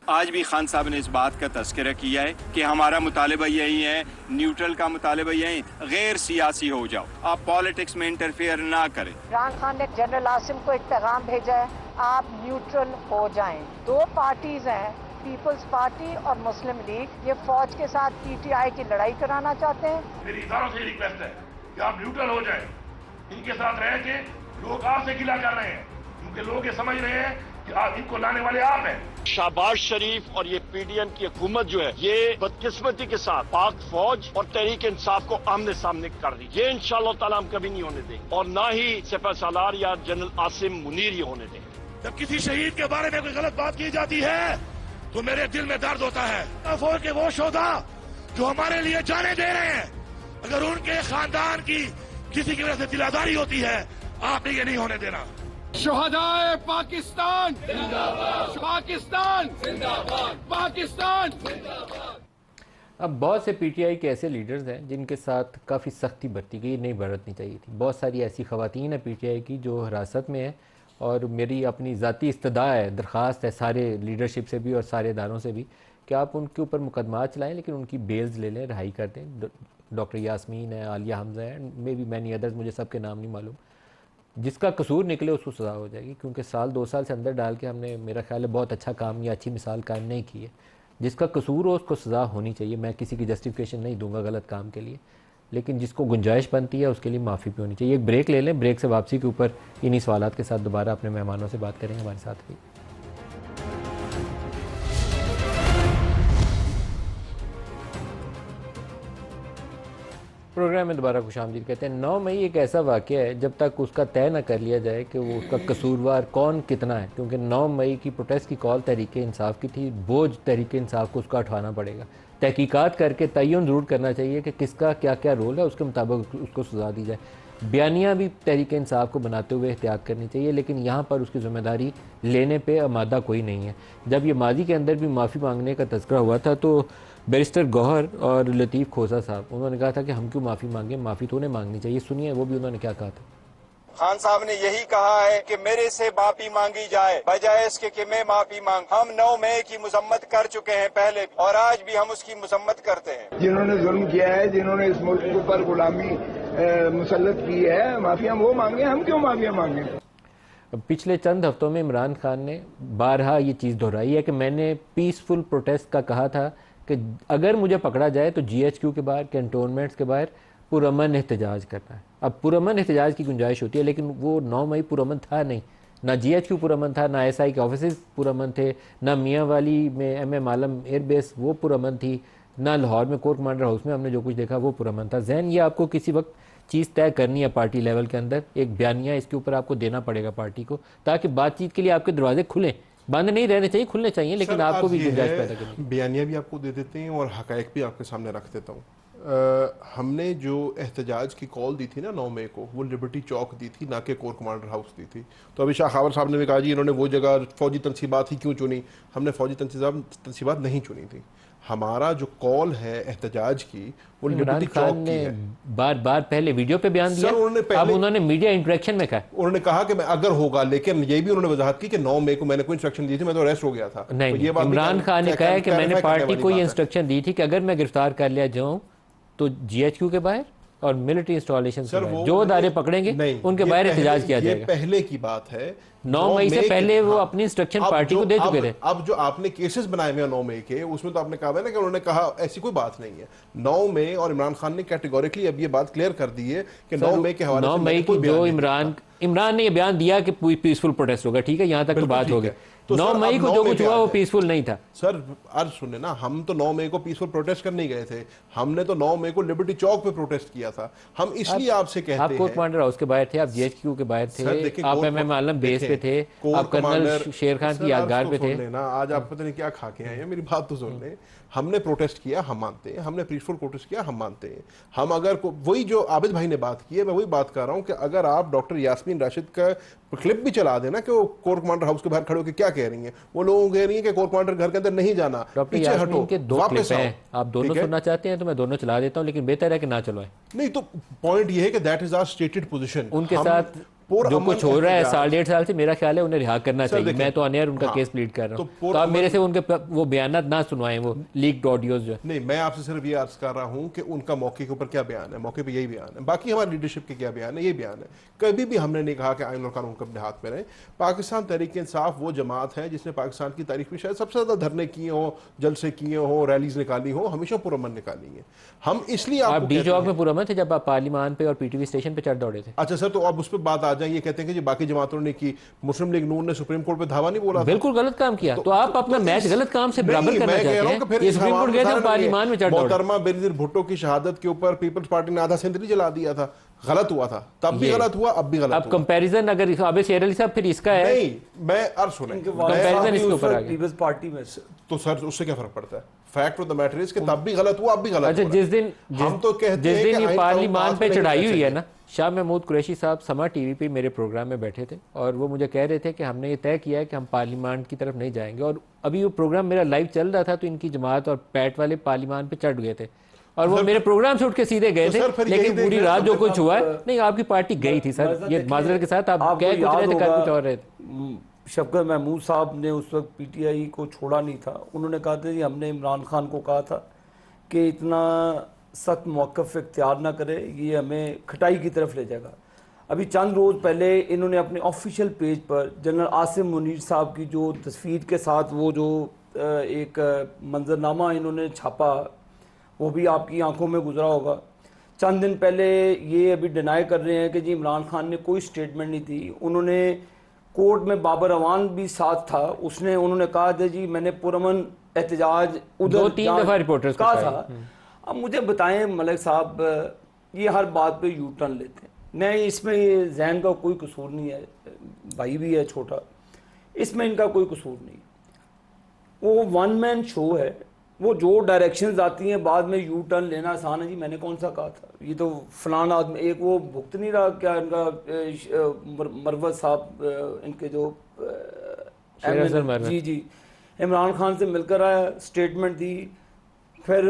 आज भी खान साहब ने इस बात का तज़किरा किया है कि हमारा मुतालिबा यही है, न्यूट्रल का मुतालिबा यही, गैर सियासी हो जाओ, आप पॉलिटिक्स में इंटरफेयर ना करें। इमरान खान ने जनरल आसिम को एक पैगाम भेजा है, आप न्यूट्रल हो जाएं। 2 पार्टीज हैं, पीपल्स पार्टी और मुस्लिम लीग, ये फौज के साथ PTI की लड़ाई कराना चाहते हैं। मेरी इदारों से रिक्वेस्ट है कि आप न्यूट्रल हो जाएं, इनके साथ रह के लोग आपसे गिला कर रहे हैं, क्योंकि लोग ये समझ रहे हैं कि आप इनको लाने वाले आप हैं। शहबाज शरीफ और ये PDM की हुकूमत जो है ये बदकिस्मती के साथ पाक फौज और तहरीक इंसाफ को आमने सामने कर रही, ये इंशाअल्लाह ताला हम कभी नहीं होने देंगे और ना ही सिपह सालार या जनरल आसिम मुनीर ये होने देंगे। जब किसी शहीद के बारे में कोई गलत बात की जाती है तो मेरे दिल में दर्द होता है। फौज के वो शोधा जो हमारे लिए जाने दे रहे हैं, अगर उनके खानदान की किसी की वजह से दिलादारी होती है, आपने ये नहीं होने देना। शुहदाए पाकिस्तान जिंदाबाद, पाकिस्तान जिंदाबाद, पाकिस्तान जिंदाबाद। अब बहुत से PTI के ऐसे लीडर्स हैं जिनके साथ काफ़ी सख्ती बरती गई, नहीं बरतनी चाहिए थी। बहुत सारी ऐसी ख़वातीन हैं PTI की जो हिरासत में है, और मेरी अपनी ज़ाती इस्तदा है, दरख्वास्त है सारे लीडरशिप से भी और सारे इदारों से भी कि आप उनके ऊपर मुकदमा चलाएं लेकिन उनकी बेल्स ले लें, रिहाई कर दें। डॉक्टर यास्मीन है, आलिया हमजा है, मे बी मैनी अदर्स, मुझे सबके नाम नहीं मालूम। जिसका कसूर निकले उसको सज़ा हो जाएगी, क्योंकि साल 2 साल से अंदर डाल के हमने, मेरा ख्याल है, बहुत अच्छा काम या अच्छी मिसाल कायम नहीं की है। जिसका कसूर हो उसको सज़ा होनी चाहिए। मैं किसी की जस्टिफिकेशन नहीं दूंगा गलत काम के लिए, लेकिन जिसको गुंजाइश बनती है उसके लिए माफ़ी भी होनी चाहिए। एक ब्रेक ले लें, ब्रेक से वापसी के ऊपर इन्हीं सवालात के साथ दोबारा अपने मेहमानों से बात करेंगे। हमारे साथ भी प्रोग्राम में दोबारा खुशामदीद कहते हैं। 9 मई एक ऐसा वाक़या है जब तक उसका तय न कर लिया जाए कि वो उसका कसूरवार कौन कितना है, क्योंकि 9 मई की प्रोटेस्ट की कॉल तहरीक इंसाफ की थी, बोझ तहरीक इंसाफ को उसका उठाना पड़ेगा। तहकीकात करके तयन ज़रूर करना चाहिए कि किसका क्या क्या रोल है, उसके मुताबिक उसको सज़ा दी जाए। बयानियाँ भी तहरीक इंसाफ को बनाते हुए एहतियात करनी चाहिए, लेकिन यहाँ पर उसकी ज़िम्मेदारी लेने पे आमादा कोई नहीं है। जब ये माजी के अंदर भी माफ़ी मांगने का तज़किरा हुआ था तो बैरिस्टर गौहर और लतीफ़ खोसा साहब, उन्होंने कहा था कि हम क्यों माफ़ी मांगें, माफ़ी तो उन्हें मांगनी चाहिए। सुनिए वो भी उन्होंने क्या कहा था। खान साहब ने यही कहा है कि मेरे से माफी मांगी जाए बजाय इसके कि मैं माफी मांग। हम 9 मई की मजम्मत कर चुके हैं पहले और आज भी हम उसकी मजम्मत करते हैं। जिन्होंने जुल्म किया है, जिन्होंने इस मुल्क के ऊपर गुलामी मुसल्लत की है, माफिया वो मांगे, हम क्यों माफिया मांगे। पिछले चंद हफ्तों में इमरान खान ने बारहा ये चीज़ दोहराई है कि मैंने पीसफुल प्रोटेस्ट का कहा था कि अगर मुझे पकड़ा जाए तो GHQ के बाहर, कैंटोनमेंट्स के बाहर पुरअमन एहतजाज करना है। अब पुरअमन एहतजाज की गुंजाइश होती है, लेकिन वो 9 मई पुरअमन था नहीं। ना GHQ पुरअमन था, ना SI के ऑफिस पुरअमन थे, ना मियाँ वाली में MM आलम एयरबेस वो पुरअमन थी, ना लाहौर में कोर कमांडर हाउस में हमने जो कुछ देखा वो पुरअमन था। जहन ये आपको किसी वक्त चीज़ तय करनी है पार्टी लेवल के अंदर, एक बयानिया इसके ऊपर आपको देना पड़ेगा पार्टी को, ताकि बातचीत के लिए आपके दरवाजे खुलें। बंद नहीं रहने चाहिए, खुलने चाहिए, लेकिन आपको भी गुंजाइश पैदा करनी। बयानिया भी आपको दे देते हैं और हकायक भी आपके सामने रख देता हूँ। हमने जो एहतजाज की कॉल दी थी ना 9 मई को, वो लिबर्टी चौक दी थी, ना कि कोर कमांडर हाउस दी थी। तो अभी शाह खावर साहब ने भी कहा जी इन्होंने वो जगह फौजी तनसीबात ही क्यों चुनी। हमने फौजी तनसीबात नहीं चुनी थी। हमारा जो कॉल है एहतजाज की वो लिबर्टी चौक की है। बार बार पहले वीडियो पे बयान दिया, अब उन्होंने मीडिया इंटरेक्शन में कहा, उन्होंने कहा कि मैं अगर होगा, लेकिन ये भी उन्होंने वजाहत की कि 9 मई को मैंने कोई इंस्ट्रक्शन दी थी, मैं तो अरेस्ट हो गया था। नहीं, तो इमरान खान ने कहा कि मैंने पार्टी को ये इंस्ट्रक्शन दी थी कि अगर मैं गिरफ्तार कर लिया जाऊं तो GHQ के बाहर और मिलिट्री इंस्टॉलेशन जो अदारे पकड़ेंगे उनके बाहर एहतजाज किया जाएगा। पहले की बात है, 9 मई से पहले वो अपनी इंस्ट्रक्शन पार्टी को दे चुके थे। अब जो आपने केसेस बनाए हुए 9 मई के, उसमें तो आपने कहा है ना कि उन्होंने कहा ऐसी कोई बात नहीं है। 9 मई और इमरान खान ने कैटेगोरिकली अब ये बात क्लियर कर दी है कि 9 मई के हवाले 9 मई की जो इमरान ने ये बयान दिया कि पीसफुल प्रोटेस्ट होगा, ठीक है, यहाँ तक तो बात हो गई। तो 9 मई को जो कुछ हुआ वो पीसफुल नहीं था सर। अर्ज सुनने ना, हम तो 9 मई को पीसफुल प्रोटेस्ट करने गए थे। हमने तो 9 मई को लिबर्टी चौक पे प्रोटेस्ट किया था। हम इसलिए आपसे कहते हैं, आप कोर कमांडर हाउस के बाहर थे, आप GHQ के बाहर थे, आप MM आलम बेस पे थे, आप कर्नल शेर खान की यादगार पे थे ना। आज आप पता नहीं क्या खा के आए हैं, मेरी बात तो सुन लें। हमने प्रोटेस्ट किया, हम मानते हैं। हमने पीसफुल प्रोटेस्ट किया, हम मानते हैं। हम अगर वही जो आबिद भाई ने बात की है, मैं वही बात कर रहा हूं कि अगर आप डॉक्टर यास्मीन राशिद का क्लिप भी चला देना कि वो कोर कमांडर हाउस के बाहर खड़े होकर क्या कह रही हैं, वो लोगों को कह रही है कि कोर कमांडर घर के अंदर नहीं जाना, पीछे हटो, के 2 क्लिप हैं। आप दोनों सुनना चाहते हैं तो मैं दोनों चला देता हूं, लेकिन बेहतर है कि ना चलवाएं। नहीं तो पॉइंट ये है कि that is our stated position. उनके साथ जो कुछ हो रहा है 1.5 साल से, मेरा ख्याल है उन्हें रिहा करना चाहिए। मैं तो अनियर उनका केस प्लीड कर रहा हूँ, तो आप मेरे से उनके वो बयानात ना सुनवाएं, वो लीक्ड ऑडियोज जो। नहीं, मैं आपसे सिर्फ ये अर्ज कर रहा हूँ कि उनका मौके के ऊपर क्या बयान है, मौके पे यही बयान है। बाकी हमारी लीडरशिप के क्या बयान है, ये बयान है। कभी भी हमने नहीं कहा कि आइन और कानून को अपने हाथ में रहे। पाकिस्तान तहरीक इंसाफ वो जमात है जिसने पाकिस्तान की तारीख में शायद सबसे ज्यादा धरने किए हों, जलसे किए हों, रैलीज निकाली हो, हमेशा पुरअमन निकाली है। हम इसलिए आप डी चौक में पुरअमन थे जब आप पार्लिमान पे और PTV स्टेशन पे चढ़ दौड़े थे। अच्छा सर, तो अब उस पर बात आ जाए, ये कहते हैं कि बाकी जमातों ने की, मुस्लिम लीग नून ने सुप्रीम कोर्ट पे धावा नहीं बोला, बिल्कुल गलत काम किया। तो आप अपना मैच गलत काम से बराबर करना चाहते हैं। ये सुप्रीम कोर्ट गए थे, पार्लिमान में चढ़ दौड़े। मोहतरमा बेनजीर भुट्टो की शहादत के ऊपर पीपल्स पार्टी ने आधा सेंचुरी जला दिया था। गलत हुआ था, तब भी गलत हुआ, अब भी गलत। अब कंपैरिजन अगर आबिद शेर अली साहब फिर इसका है, नहीं मैं अर्ज सुने कंपैरिजन इसके ऊपर आ गया पीपल्स पार्टी में, तो सर उससे क्या फर्क पड़ता है? Fact of the matter is कि तब भी गलत हुआ, अब भी गलत। अच्छा, जिस दिन ये पार्लिमान पे चढ़ाई हुई है ना, शाह महमूद कुरैशी साहब समा TV पे मेरे प्रोग्राम में बैठे थे और वो मुझे कह रहे थे कि हमने ये तय किया है कि हम पार्लिमान की तरफ नहीं जाएंगे। और अभी वो प्रोग्राम मेरा लाइव चल रहा था तो इनकी जमात और पैट वाले पार्लिमान पे चढ़ गए थे और वो मेरे प्रोग्राम से उठ के सीधे गए थे। लेकिन पूरी रात जो कुछ हुआ है, नहीं आपकी पार्टी गई थी सर, ये माजरत के साथ आप कह कुछ रहे थे, कर कुछ और रहे थे। शफकत महमूद साहब ने उस वक्त पीटीआई को छोड़ा नहीं था। उन्होंने कहा था जी हमने इमरान खान को कहा था कि इतना सख्त मौक़िफ़ इख्तियार ना करे, ये हमें खटाई की तरफ ले जाएगा। अभी चंद रोज़ पहले इन्होंने अपने ऑफिशियल पेज पर जनरल आसिम मुनीर साहब की जो तस्वीर के साथ वो जो एक मंजरनामा इन्होंने छापा, वो भी आपकी आंखों में गुजरा होगा। चंद दिन पहले ये अभी डिनाई कर रहे हैं कि जी इमरान खान ने कोई स्टेटमेंट नहीं दी। उन्होंने कोर्ट में बाबर अवान भी साथ था, उन्होंने कहा था जी मैंने पुरअमन एहतजाज उधर 2-3 दफ़ा रिपोर्टर्स कहा था। अब मुझे बताएं मलिक साहब, ये हर बात पे यू टर्न लेते हैं। नहीं, इसमें ये जैन का कोई कसूर नहीं है, भाई भी है छोटा, इसमें इनका कोई कसूर नहीं। वो वन मैन शो है, वो जो डायरेक्शंस आती हैं बाद में यू टर्न लेना आसान है। जी मैंने कौन सा कहा था, ये तो फलान आदमी, एक वो भुगत नहीं रहा क्या इनका मरवत साहब, इनके जो जी इमरान खान से मिलकर आया, स्टेटमेंट दी, फिर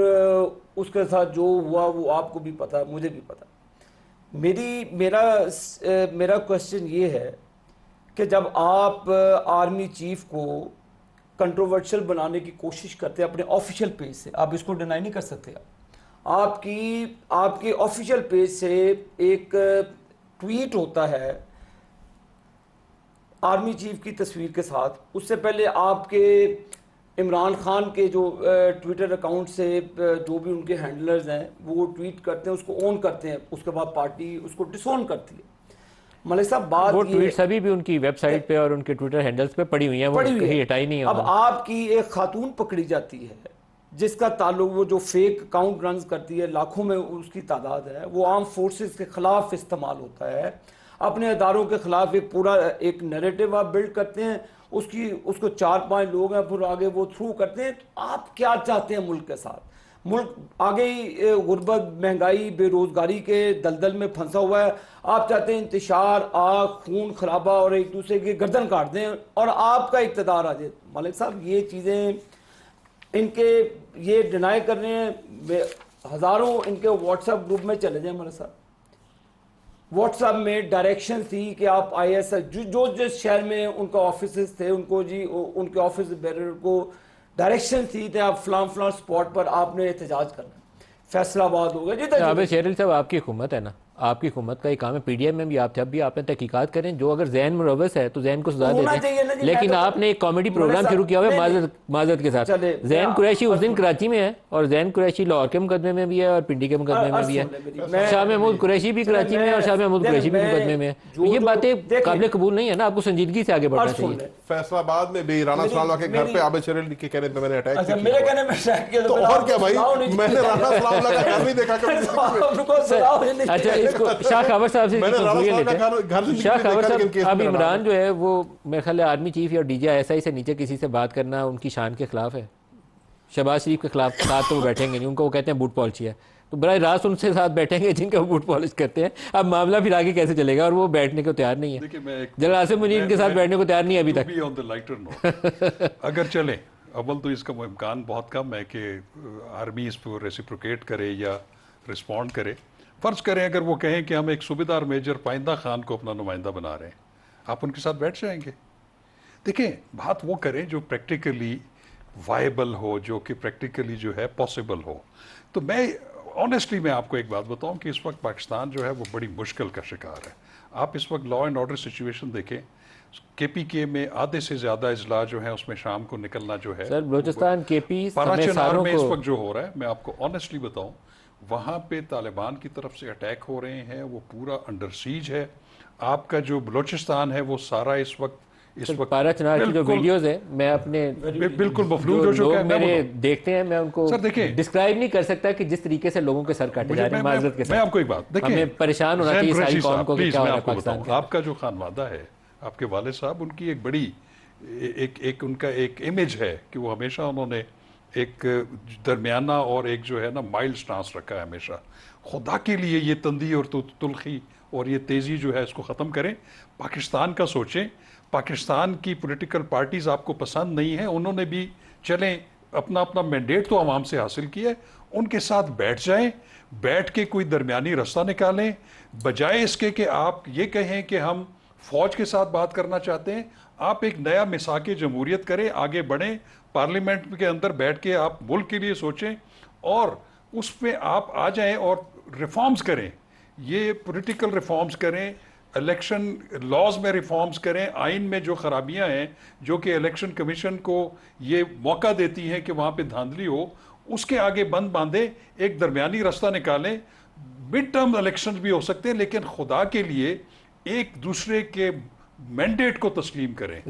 उसके साथ जो हुआ वो आपको भी पता है, मुझे भी पता। मेरा क्वेश्चन ये है कि जब आप आर्मी चीफ को कंट्रोवर्शियल बनाने की कोशिश करते हैं अपने ऑफिशियल पेज से, आप इसको डिनाई नहीं कर सकते। आपकी ऑफिशियल पेज से एक ट्वीट होता है आर्मी चीफ की तस्वीर के साथ, उससे पहले आपके इमरान खान के जो ट्विटर अकाउंट से जो भी उनके हैंडलर्स हैं वो ट्वीट करते हैं, उसको ऑन करते हैं, उसके बाद पार्टी उसको डिसऑन करती है। मलिक साहब बात, वो ट्वीट्स अभी भी उनकी वेबसाइट पे और उनके ट्विटर हैंडल्स पे पड़ी हुई हैं, वो कहीं हटाई नहीं है। अब आपकी एक खातून पकड़ी जाती है जिसका ताल्लुक, वो जो फेक अकाउंट रन करती है, लाखों में उसकी तादाद है, वो आर्म फोर्सेस के खिलाफ इस्तेमाल होता है। अपने अदारों के खिलाफ एक पूरा एक नैरेटिव आप बिल्ड करते हैं, उसको 4-5 लोग हैं, फिर आगे वो थ्रू करते हैं। तो आप क्या चाहते हैं मुल्क के साथ? मुल्क आगे ही गुर्बत, महंगाई, बेरोजगारी के दलदल में फंसा हुआ है। आप चाहते हैं इंतशार, आग, खून खराबा और एक दूसरे की गर्दन काट दें और आपका इक़्तिदार आ जाए। मलिक साहब ये चीज़ें इनके ये डिनाई कर रहे हैं। हज़ारों इनके व्हाट्सएप ग्रुप में चले जाए मलिक साहब, व्हाट्सएप में डायरेक्शन थी कि आप ISI जो जिस शहर में उनका ऑफिस थे, उनको जी उनके ऑफिस बेरर को डायरेक्शन थी कि आप फलां स्पॉट पर आपने एहतजाज करना। फैसलाबाद हो गया जी। जावेद शेरिल साहब, आपकी हुकूमत है ना, आपकी हुकूमत का ही काम है। PDM में भी आप जब भी आपने तहकीकात करें, जो अगर जैन मुलव्वस है तो जैन को सजा देते हैं, लेकिन आपने एक कॉमेडी प्रोग्राम शुरू किया हुआ है माजरत के साथ। जैन कुरैशी उस दिन कराची में है और जैन कुरैशी लाहौर के मुकदमे में भी है और पिंडी के मुकदमे में भी है। शाह महमूद कुरैशी भी कराची में है और शाह महमूद कुरैशी भी मुकदमे में है। तो ये बातें काबिल कबूल नहीं है ना, आपको संजीदगी से आगे बढ़ना चाहिए। फैसलाबाद में भी राना सलाम के घर पे आबिद शेरिल के कहने पे मैंने अटैक किया। मेरे कहने में अटैक किया तो और क्या भाई, मैंने राना सलाम का घर नहीं देखा कभी। अच्छा, इसको शाह खबर साहब से शाह खबर साहब, अब इमरान जो है वो मेरे ख्याल है आर्मी चीफ या DGI से नीचे किसी से बात करना उनकी शान के खिलाफ है। शहबाज शरीफ के खिलाफ साथ तो वो बैठेंगे नहीं, उनको वो कहते हैं बूट पॉलिश है, तो बराह रास्त उनसे साथ बैठेंगे जिनका बूट पॉलिश करते हैं। अब मामला फिर आगे कैसे चलेगा, और वो बैठने को तैयार नहीं है। जनरल आसिम मुनीर के साथ बैठने को तैयार नहीं है अभी तक। अगर चले अव्वल तो इसका इम्कान बहुत कम है कि आर्मी इस पर रेसिप्रोकेट करे या रिस्पॉन्ड करे। फ़र्ज़ करें अगर वो कहें कि हम एक सूबेदार मेजर पाइंदा खान को अपना नुमाइंदा बना रहे हैं, आप उनके साथ बैठ जाएंगे? देखिए, बात वो करें जो प्रैक्टिकली वायबल हो, जो कि प्रैक्टिकली जो है पॉसिबल हो। तो मैं ऑनेस्टली मैं आपको एक बात बताऊं कि इस वक्त पाकिस्तान जो है वो बड़ी मुश्किल का शिकार है। आप इस वक्त लॉ एंड ऑर्डर सिचुएशन देखें, KPK में आधे से ज़्यादा इजला जो है उसमें शाम को निकलना जो है, सर बलूचिस्तान KP पाराचनार में इस वक्त जो हो रहा है, मैं आपको ऑनेस्टली बताऊं, वहाँ पे तालिबान की तरफ से अटैक हो रहे हैं, वो पूरा अंडर सीज है। आपका जो बलूचिस्तान है वो सारा इस वक्त पाराचनार की जो वीडियोस है, मैं अपने बिल्कुल मफलूज हो चुका है, मेरे देखते हैं, मैं उनको डिस्क्राइब नहीं कर सकता कि जिस तरीके से लोगों के सर काटे जा रहे हैं माजरत के साथ। मैं आपको एक बात देखिए, हमें परेशान होना चाहिए सारी कौम को कि क्या हो रहा है पाकिस्तान। आपका जो खानवादा है, आपके वालिद साहब, उनकी एक बड़ी एक उनका एक इमेज है कि वो हमेशा उन्होंने एक दरमियाना और एक जो है ना माइल्ड स्टांस रखा है हमेशा। खुदा के लिए ये तंदी और तुलखी और ये तेज़ी जो है इसको ख़त्म करें, पाकिस्तान का सोचें। पाकिस्तान की पॉलिटिकल पार्टीज़ आपको पसंद नहीं है, उन्होंने भी चलें अपना अपना मैंडेट तो आवाम से हासिल किया है, उनके साथ बैठ जाएं, बैठ के कोई दरमियानी रास्ता निकालें, बजाय इसके कि आप ये कहें कि हम फ़ौज के साथ बात करना चाहते हैं। आप एक नया मिसाक जमहूरियत करें, आगे बढ़ें, पार्लियामेंट के अंदर बैठ के आप मुल्क के लिए सोचें और उसमें आप आ जाएं और रिफॉर्म्स करें, ये पॉलिटिकल रिफॉर्म्स करें, इलेक्शन लॉज में रिफॉर्म्स करें, आइन में जो खराबियां हैं जो कि इलेक्शन कमीशन को ये मौका देती हैं कि वहाँ पे धांधली हो, उसके आगे बंद बांधे, एक दरमियानी रास्ता निकालें। मिड टर्म इलेक्शंस भी हो सकते हैं, लेकिन खुदा के लिए एक दूसरे के मैंडेट को तस्लीम करें,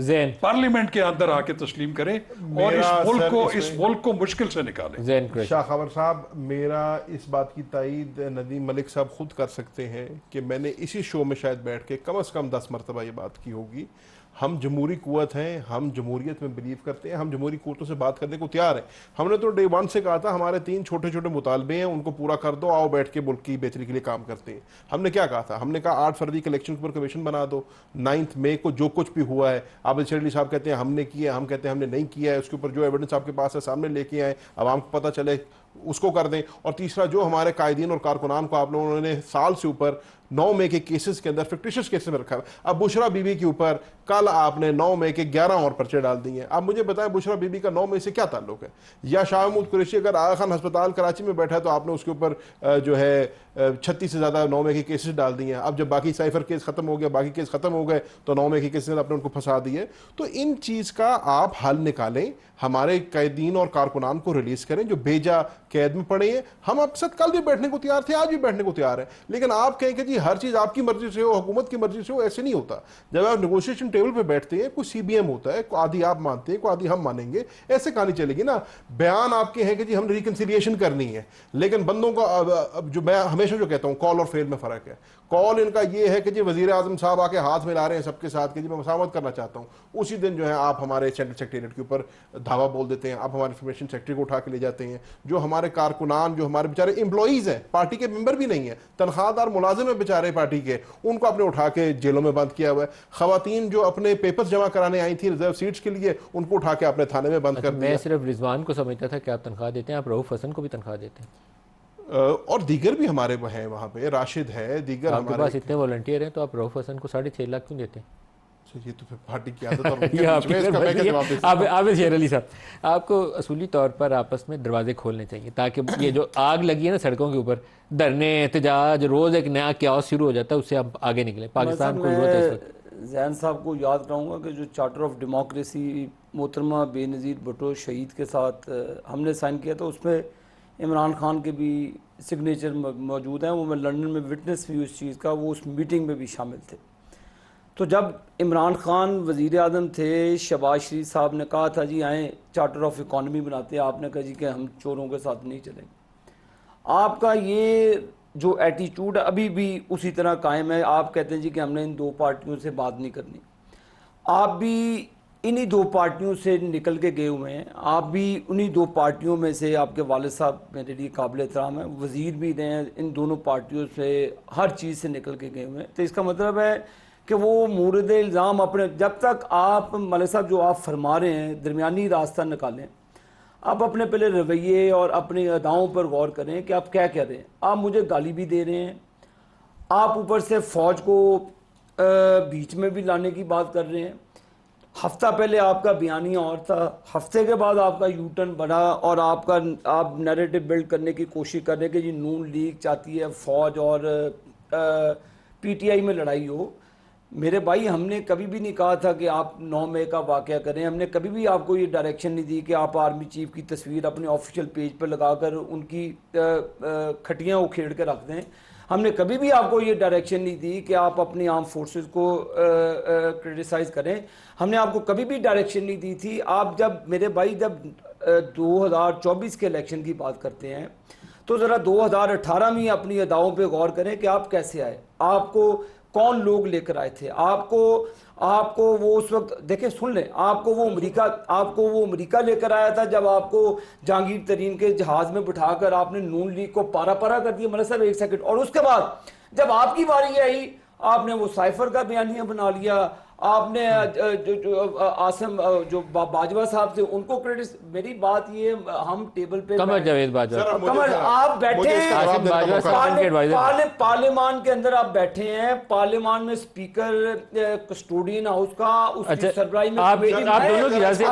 पार्लियामेंट के अंदर आके तस्लीम करें और इस मुल्क को मुश्किल से निकालें। शाह खबर साहब, मेरा इस बात की तायीद नदीम मलिक साहब खुद कर सकते हैं कि मैंने इसी शो में शायद बैठ के कम से कम 10 मरतबा ये बात की होगी। हम जमहूरी कुव्वत हैं, हम जमहूरियत में बिलीव करते हैं, हम जमहूरी कुव्वतों से बात करने को तैयार हैं। हमने तो डे 1 से कहा था हमारे 3 छोटे छोटे मुतालबे हैं, उनको पूरा कर दो, आओ बैठ के मुल्क की बेहतरी के लिए काम करते हैं। हमने क्या कहा था? हमने कहा 8 फरवरी के इलेक्शन पर कमीशन बना दो, 9 मई को जो कुछ भी हुआ है, आबिद शरीफ साहब कहते हैं हमने किया, हम कहते हैं हमने नहीं किया है, उसके ऊपर जो एविडेंस आपके पास है सामने लेके आए, आवाम को पता चले, उसको कर दें। और तीसरा, जो हमारे कायदीन और कारकुनान को आप लोगों ने साल से ऊपर 9 मई के केसेस के अंदर फिक्टिशियस केसेस में रखा है। अब बुशरा बीबी के ऊपर कल आपने 9 मई के 11 और पर्चे डाल दिए। अब मुझे बताएं बुशरा बीबी का 9 मई से क्या ताल्लुक है? या शाह महमूद कुरैशी अगर आगा खान अस्पताल कराची में बैठा है तो आपने उसके ऊपर जो है 36 से ज़्यादा 9 मई के केसेस डाल दिए हैं। अब जब बाकी साइफर केस खत्म हो गया, बाकी केस खत्म हो गए, तो 9 मई के केसेस आपने उनको फंसा दिए। तो इन चीज़ का आप हल निकालें, हमारे कैदीन और कारकुनान को रिलीज करें जो बेजा कैद में पड़े हैं। हम आपके साथ कल भी बैठने को तैयार थे, आज भी बैठने को तैयार है, लेकिन आप कहें कि जी हर चीज आपकी मर्जी से हो, हुकूमत की मर्जी से हो, ऐसे नहीं होता। जब आप नेगोशिएशन टेबल पे बैठते हैं, कोई सीबीएम होता है, आधी आप मानते हैं, कोई आधी हम मानेंगे, ऐसे कहानी चलेगी ना। बयान आपके हैं कि जी हमने रिकंसिलिएशन करनी है, लेकिन बंदों का जो मैं हमेशा जो कहता हूं कॉल और फेल में फर्क है। कॉल इनका ये है कि जी वजीर आजम साहब आके हाथ मिला रहे हैं सबके साथ कि जी मैं मसावत करना चाहता हूं, उसी दिन जो है आप हमारे सेंट्रल सेक्रेटरीट के ऊपर धावा बोल देते हैं, आप हमारे इंफॉर्मेशन सेक्रेटरी को उठा के ले जाते हैं। जो हमारे कारकुनान, जो हमारे बेचारे एम्प्लॉइज हैं, पार्टी के मेंबर भी नहीं है, तनख्वाहदार मुलाजिम है बेचारे पार्टी के, उनको आपने उठा के जेलों में बंद किया हुआ है। खवातीन जो अपने पेपर्स जमा कराने आई थी रिजर्व सीट्स के लिए, उनको उठा के अपने थाने में बंद कर दिया। मैं सिर्फ रिजवान को समझता था कि आप तनख्वाह देते हैं, आप रऊफ हसन को भी तनख्वाह देते हैं और दीगर भी हमारे हैं वहाँ पे, राशिद है, दीगर आपके पास इतने वॉलंटियर हैं, तो आप रऊफ हसन को 6.5 लाख क्यों देते हैं? ये तो फिर पार्टी की आदत और आबिद शेर अली साहब, आपको असूली तौर पर आपस में दरवाजे खोलने चाहिए ताकि ये जो आग लगी है ना सड़कों के ऊपर, धरने, एहतजाज, रोज एक नया क्यास शुरू हो जाता है, उससे आप आगे निकले। पाकिस्तान को जरूरत है इस वक्त। जैन साहब को याद कराऊंगा कि जो चार्टर ऑफ डेमोक्रेसी मोहतरमा बेनज़ीर भुट्टो शहीद के साथ हमने साइन किया था, उसमें इमरान खान के भी सिग्नेचर मौजूद हैं। वो मैं लंदन में विटनेस भी उस चीज़ का, वो उस मीटिंग में भी शामिल थे। तो जब इमरान खान वज़ीर आज़म थे, शहबाज शरीफ साहब ने कहा था जी आएँ चार्टर ऑफ इकॉनमी बनाते हैं, आपने कहा जी कि हम चोरों के साथ नहीं चलेंगे। आपका ये जो एटीट्यूड अभी भी उसी तरह कायम है। आप कहते हैं जी कि हमने इन 2 पार्टियों से बात नहीं करनी, आप भी इन्हीं 2 पार्टियों से निकल के गए हुए हैं। आप भी उन्हीं 2 पार्टियों में से, आपके वालिद साहब मेरे लिए काबिल एहतराम है, वज़ीर भी रहे हैं, इन दोनों पार्टियों से हर चीज़ से निकल के गए हुए हैं। तो इसका मतलब है कि वो मूरद इल्ज़ाम अपने, जब तक आप मलिक साहब जो आप फरमा रहे हैं दरमियानी रास्ता निकालें, आप अपने पहले रवैये और अपनी अदाओं पर गौर करें कि आप क्या कह रहे हैं। आप मुझे गाली भी दे रहे हैं, आप ऊपर से फ़ौज को बीच में भी लाने की बात कर रहे हैं। हफ्ता पहले आपका बयानिया और था, हफ्ते के बाद आपका यू टर्न बना और आप नैरेटिव बिल्ड करने की कोशिश कर रहे हैं कि जी नून लीग चाहती है फ़ौज और पीटीआई में लड़ाई हो। मेरे भाई, हमने कभी भी नहीं कहा था कि आप 9 मई का वाक़या करें। हमने कभी भी आपको ये डायरेक्शन नहीं दी कि आप आर्मी चीफ की तस्वीर अपने ऑफिशियल पेज पर लगाकर उनकी खटियाँ उखेड़ के रख दें। हमने कभी भी आपको ये डायरेक्शन नहीं दी कि आप अपनी आर्म फोर्सेस को क्रिटिसाइज़ करें। हमने आपको कभी भी डायरेक्शन नहीं दी थी। आप जब मेरे भाई जब 2024 के इलेक्शन की बात करते हैं तो ज़रा 2018 में अपनी अदाओं पे गौर करें कि आप कैसे आए, आपको कौन लोग लेकर आए थे, आपको वो उस वक्त देखें, सुन लें, आपको वो अमेरिका लेकर आया था जब आपको जहांगीर तरीन के जहाज में बिठाकर आपने नून लीग को पारा पारा कर दिया। मतलब साहब एक सेकंड, और उसके बाद जब आपकी बारी आई आपने वो साइफर का बयानिया बना लिया, आपने जो आसम जो बाजवा साहब थे उनको क्रेडिट, मेरी बात ये हम टेबल पे कमर जावेद बाजवा, कमर आप बैठे हैं पार्लियामान के अंदर, आप बैठे हैं पार्लियामान में, स्पीकर कस्टोडियन हाउस का उसकी सरबराही में आप दोनों की तरफ से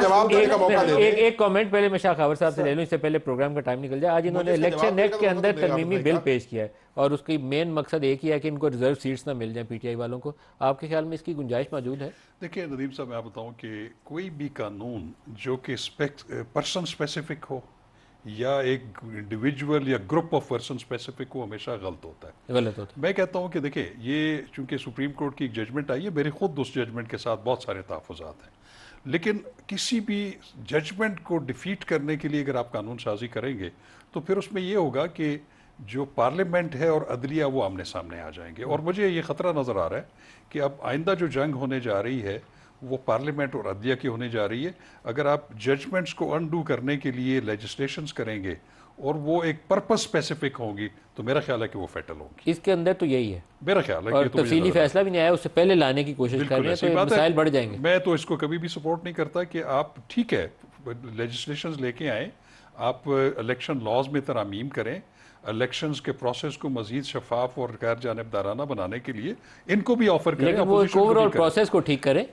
एक कमेंट पहले मैं शाह खबर साहब से ले लूं, इससे पहले प्रोग्राम का टाइम निकल जाए। आज इन्होंने इलेक्शन एक्ट के अंदर तरमीमी बिल पेश किया है और उसकी मेन मकसद एक ही है कि इनको रिजर्व सीट्स ना मिल जाए पीटीआई वालों को। आपके ख्याल में इसकी गुंजाइश मौजूद है? देखिए नदीम साहब, मैं बताऊं कि कोई भी कानून जो कि पर्सन स्पेसिफिक हो या एक इंडिविजुअल या ग्रुप ऑफ पर्सन स्पेसिफिक हो, हमेशा गलत होता है। मैं कहता हूं कि देखिए, ये चूंकि सुप्रीम कोर्ट की एक जजमेंट आई है, मेरे खुद उस जजमेंट के साथ बहुत सारे तहफ़्फ़ुज़ात हैं, लेकिन किसी भी जजमेंट को डिफीट करने के लिए अगर आप कानून साजी करेंगे तो फिर उसमें ये होगा कि जो पार्लियामेंट है और अदलिया वो आमने सामने आ जाएंगे। और मुझे ये ख़तरा नज़र आ रहा है कि अब आइंदा जो जंग होने जा रही है वो पार्लियामेंट और अदलिया की होने जा रही है। अगर आप जजमेंट्स को अनडू करने के लिए लेजिस्लेशंस करेंगे और वो एक पर्पस स्पेसिफिक होंगी तो मेरा ख्याल है कि वो फेटल होंगी। इसके अंदर तो यही है मेरा ख्याल है। और तफसीली फैसला भी नहीं आया, उससे पहले लाने की कोशिश कर रहे हैं तो मसाइल बढ़ जाएंगे। मैं तो इसको कभी भी सपोर्ट नहीं करता कि आप ठीक है लेजिस्लेशंस लेके आए, आप इलेक्शन लॉज में तरमीम करें, इलेक्शंस के प्रोसेस को मजीद शफाफ और गैर जानिबदाराना बनाने के लिए इनको भी ऑफर करें, लेकिन वो ओवरऑल प्रोसेस को ठीक करें।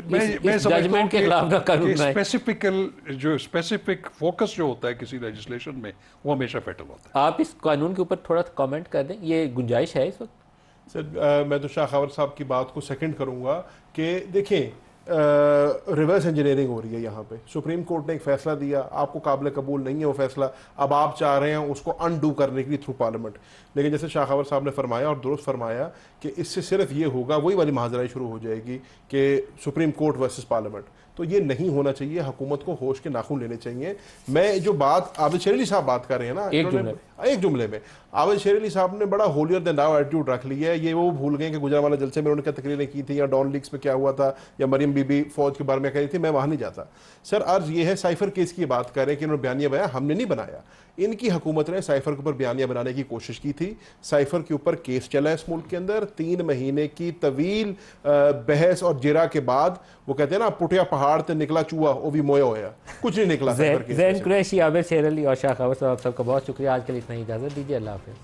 मैं जजमेंट के खिलाफ ना कानून स्पेसिफिकल जो स्पेसिफिक फोकस जो होता है किसी लेजिस्लेशन में वो हमेशा फेटल होता है। आप इस कानून के ऊपर थोड़ा कमेंट कर दें, ये गुंजाइश है इस वक्त? सर मैं तो शाह खबर साहब की बात को सेकंड करूंगा कि देखें रिवर्स इंजीनियरिंग हो रही है यहाँ पे। सुप्रीम कोर्ट ने एक फैसला दिया, आपको काबिल कबूल नहीं है वो फैसला, अब आप चाह रहे हैं उसको अनडू करने के लिए थ्रू पार्लियामेंट। लेकिन जैसे शाह खबर साहब ने फरमाया और दुरुस्त फरमाया कि इससे सिर्फ ये होगा, वही वाली महाजराई शुरू हो जाएगी कि सुप्रीम कोर्ट वर्सेस पार्लियामेंट। तो ये नहीं होना चाहिए, हुकूमत को होश के नाखून लेने चाहिए। मैं जो बात आबिद शेर अली साहब बात कर रहे हैं ना, एक जुमले में आबिद शेर अली साहब ने बड़ा होलियर देन दाउ एटीट्यूड रख लिया है। ये वो भूल गए कि गुजरावाला जलसे में उन्होंने क्या तकरीरें की थी या डॉन लीग्स में क्या हुआ था या मरियम बीबी फौज के बारे में कह रही थी, मैं वहां नहीं जाता। सर अर्ज ये है, साइफर केस की बात कर रहे हैं कि उन्होंने बयानिया बनाया, हमने नहीं बनाया। इनकी हुकूमत ने साइफर के ऊपर बयानिया बनाने की कोशिश की थी। साइफर के ऊपर केस चला इस मुल्क के अंदर, 3 महीने की तवील बहस और जिरा के बाद वो कहते हैं ना, पुटिया पहाड़ से निकला चूहा वो भी मोया होया, कुछ नहीं निकला। ज़ैन कुरैशी, आबिद शेर अली और शाह खबर साहब सबका बहुत शुक्रिया। आज के लिए इतना ही, इजाज़त दीजिए, अल्लाह हाफ़िज़।